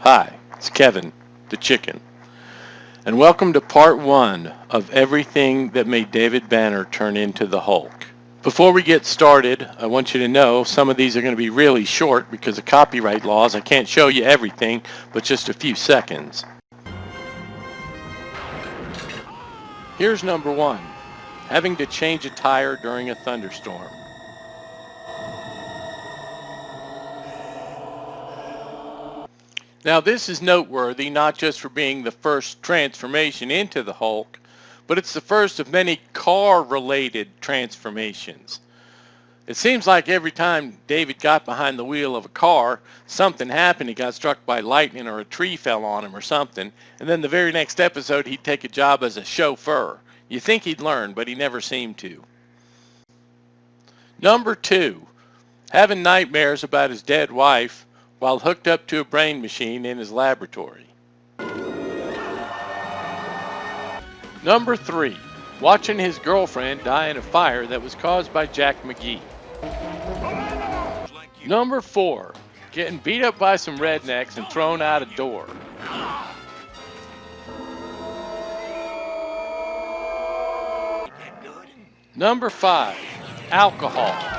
Hi, it's Kevin, the chicken, and welcome to part one of everything that made David Banner turn into the Hulk. Before we get started, I want you to know some of these are going to be really short because of copyright laws. I can't show you everything, but just a few seconds. Here's number one, having to change a tire during a thunderstorm. Now this is noteworthy not just for being the first transformation into the Hulk, but it's the first of many car-related transformations. It seems like every time David got behind the wheel of a car, something happened. He got struck by lightning or a tree fell on him or something, and then the very next episode he'd take a job as a chauffeur. You think he'd learn, but he never seemed to. Number two, having nightmares about his dead wife while hooked up to a brain machine in his laboratory. Number three, watching his girlfriend die in a fire that was caused by Jack McGee. Number four, getting beat up by some rednecks and thrown out a door. Number five, alcohol.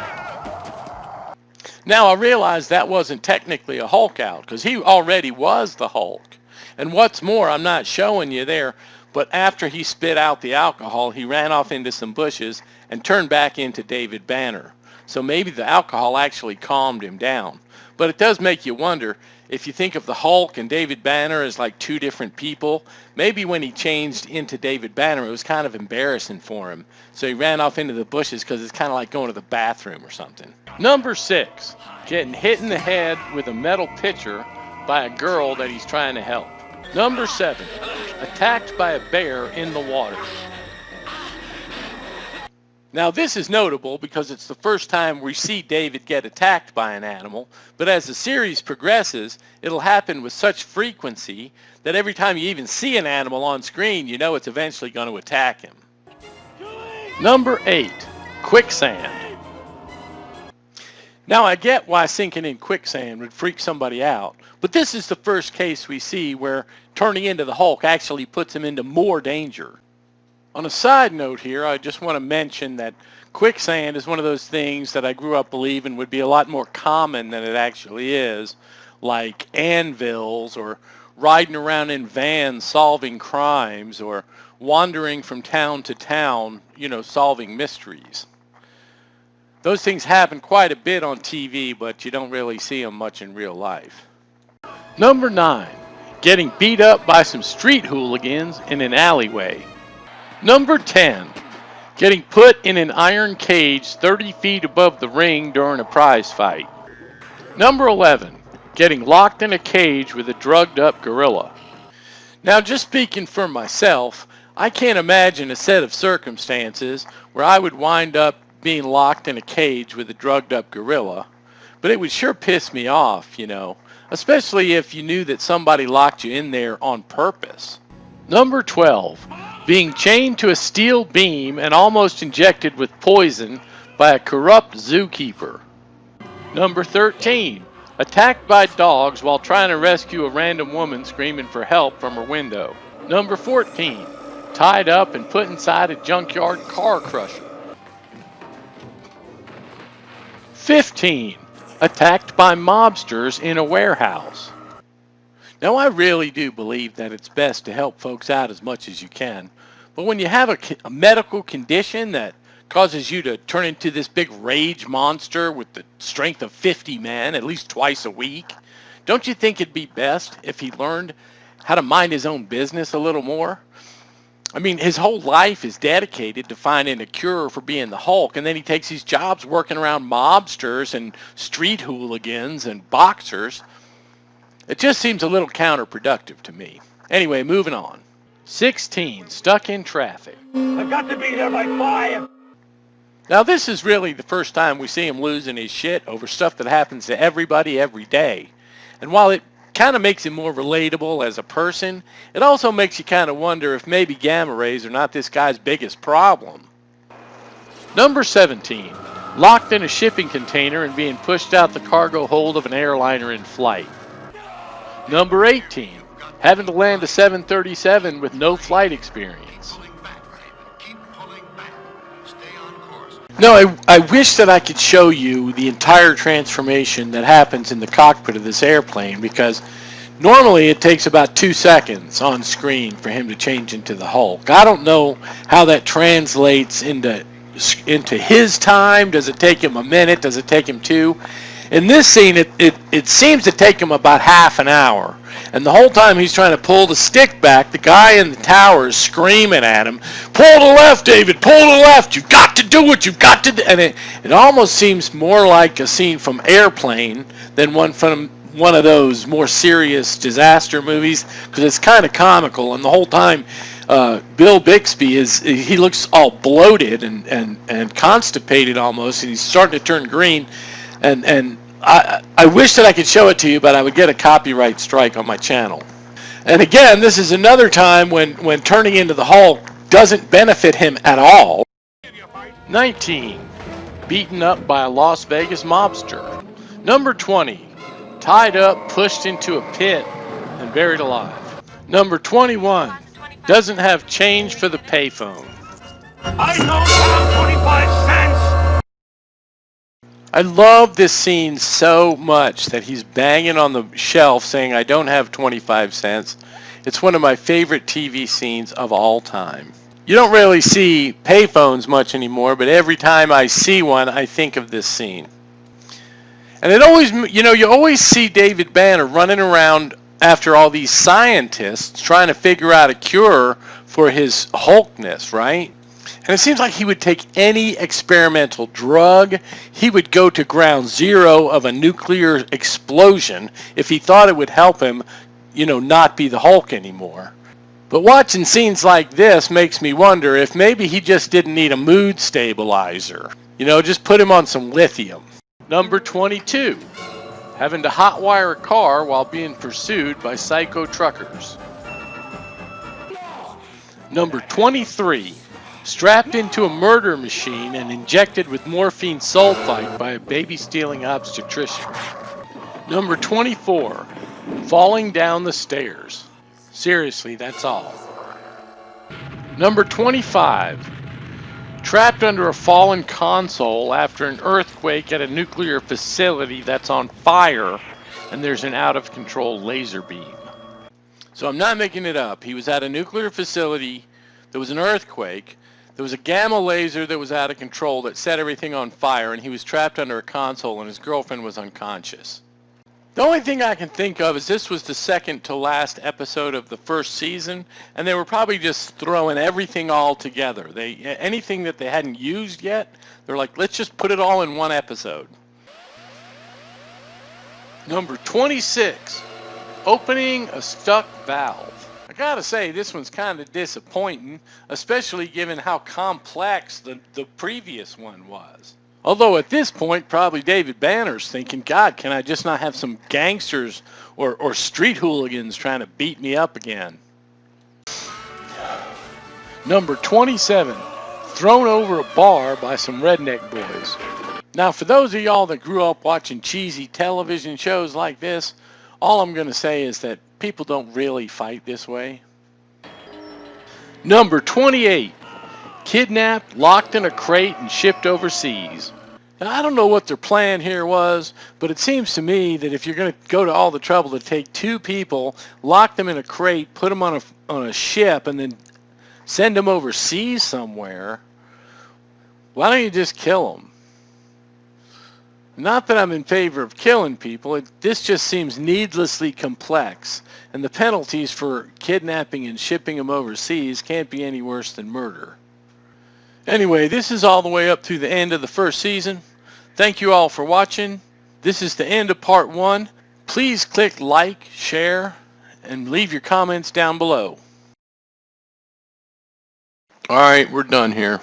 Now I realize that wasn't technically a Hulk out because he already was the Hulk. And what's more, I'm not showing you there, but after he spit out the alcohol, he ran off into some bushes and turned back into David Banner. So maybe the alcohol actually calmed him down. But it does make you wonder, if you think of the Hulk and David Banner as like two different people, maybe when he changed into David Banner, it was kind of embarrassing for him. So he ran off into the bushes because it's kind of like going to the bathroom or something. Number six, getting hit in the head with a metal pitcher by a girl that he's trying to help. Number seven, attacked by a bear in the water. Now this is notable because it's the first time we see David get attacked by an animal, but as the series progresses, it'll happen with such frequency that every time you even see an animal on screen, you know it's eventually going to attack him. Number eight, quicksand. Now I get why sinking in quicksand would freak somebody out, but this is the first case we see where turning into the Hulk actually puts him into more danger. On a side note here, I just want to mention that quicksand is one of those things that I grew up believing would be a lot more common than it actually is, like anvils or riding around in vans solving crimes or wandering from town to town, solving mysteries. Those things happen quite a bit on TV, but you don't really see them much in real life. Number nine, getting beat up by some street hooligans in an alleyway. Number 10, getting put in an iron cage 30 feet above the ring during a prize fight. Number 11, getting locked in a cage with a drugged up gorilla. Now just speaking for myself, I can't imagine a set of circumstances where I would wind up being locked in a cage with a drugged up gorilla, but it would sure piss me off, especially if you knew that somebody locked you in there on purpose. Number 12, being chained to a steel beam and almost injected with poison by a corrupt zookeeper. Number 13, attacked by dogs while trying to rescue a random woman screaming for help from her window. Number 14, tied up and put inside a junkyard car crusher. 15, attacked by mobsters in a warehouse. Now I really do believe that it's best to help folks out as much as you can, but when you have a medical condition that causes you to turn into this big rage monster with the strength of 50 men at least twice a week, don't you think it'd be best if he learned how to mind his own business a little more? I mean, his whole life is dedicated to finding a cure for being the Hulk, and then he takes his jobs working around mobsters and street hooligans and boxers. It just seems a little counterproductive to me. Anyway, moving on. 16, stuck in traffic. I've got to be there by 5. Now this is really the first time we see him losing his shit over stuff that happens to everybody every day. And while it kind of makes him more relatable as a person, it also makes you kind of wonder if maybe gamma rays are not this guy's biggest problem. Number 17, locked in a shipping container and being pushed out the cargo hold of an airliner in flight. Number 18, having to land a 737 with no flight experience. No, I wish that I could show you the entire transformation that happens in the cockpit of this airplane, because normally it takes about 2 seconds on screen for him to change into the Hulk. I don't know how that translates into his time. Does it take him a minute? Does it take him 2? In this scene, it seems to take him about half an hour. And the whole time he's trying to pull the stick back, the guy in the tower is screaming at him, "Pull to the left, David, pull to the left. You've got to do what you've got to do." And it almost seems more like a scene from Airplane than one from one of those more serious disaster movies, because it's kind of comical. And the whole time, Bill Bixby he looks all bloated and constipated almost, and he's starting to turn green. And I wish that I could show it to you, but I would get a copyright strike on my channel. And again, this is another time when turning into the Hulk doesn't benefit him at all. 19, beaten up by a Las Vegas mobster. Number 20, tied up, pushed into a pit, and buried alive. Number 21, doesn't have change for the payphone. I don't have 25 cents! I love this scene so much that he's banging on the shelf saying, "I don't have 25 cents." It's one of my favorite TV scenes of all time. You don't really see payphones much anymore, but every time I see one, I think of this scene. And it always, you always see David Banner running around after all these scientists trying to figure out a cure for his Hulkness, right? And it seems like he would take any experimental drug. He would go to ground zero of a nuclear explosion if he thought it would help him, not be the Hulk anymore. But watching scenes like this makes me wonder if maybe he just didn't need a mood stabilizer. Just put him on some lithium. Number 22, having to hotwire a car while being pursued by psycho truckers. Number 23, strapped into a murder machine and injected with morphine sulphite by a baby-stealing obstetrician. Number 24, falling down the stairs. Seriously, that's all. Number 25, trapped under a fallen console after an earthquake at a nuclear facility that's on fire and there's an out-of-control laser beam. So I'm not making it up. He was at a nuclear facility, there was an earthquake, there was a gamma laser that was out of control that set everything on fire, and he was trapped under a console and his girlfriend was unconscious. The only thing I can think of is this was the second to last episode of the first season, and they were probably just throwing everything all together. Anything that they hadn't used yet, they're like, let's just put it all in one episode. Number 26, opening a stuck valve. I gotta say, this one's kind of disappointing, especially given how complex the previous one was. Although at this point, probably David Banner's thinking, God, can I just not have some gangsters or street hooligans trying to beat me up again? Number 27, thrown over a bar by some redneck boys. Now, for those of y'all that grew up watching cheesy television shows like this, all I'm going to say is that people don't really fight this way. Number 28, kidnapped, locked in a crate, and shipped overseas. Now, I don't know what their plan here was, but it seems to me that if you're going to go to all the trouble to take 2 people, lock them in a crate, put them on a ship, and then send them overseas somewhere, why don't you just kill them? Not that I'm in favor of killing people, this just seems needlessly complex, and the penalties for kidnapping and shipping them overseas can't be any worse than murder. Anyway, this is all the way up to the end of the first season. Thank you all for watching. This is the end of part 1. Please click like, share, and leave your comments down below. Alright, we're done here.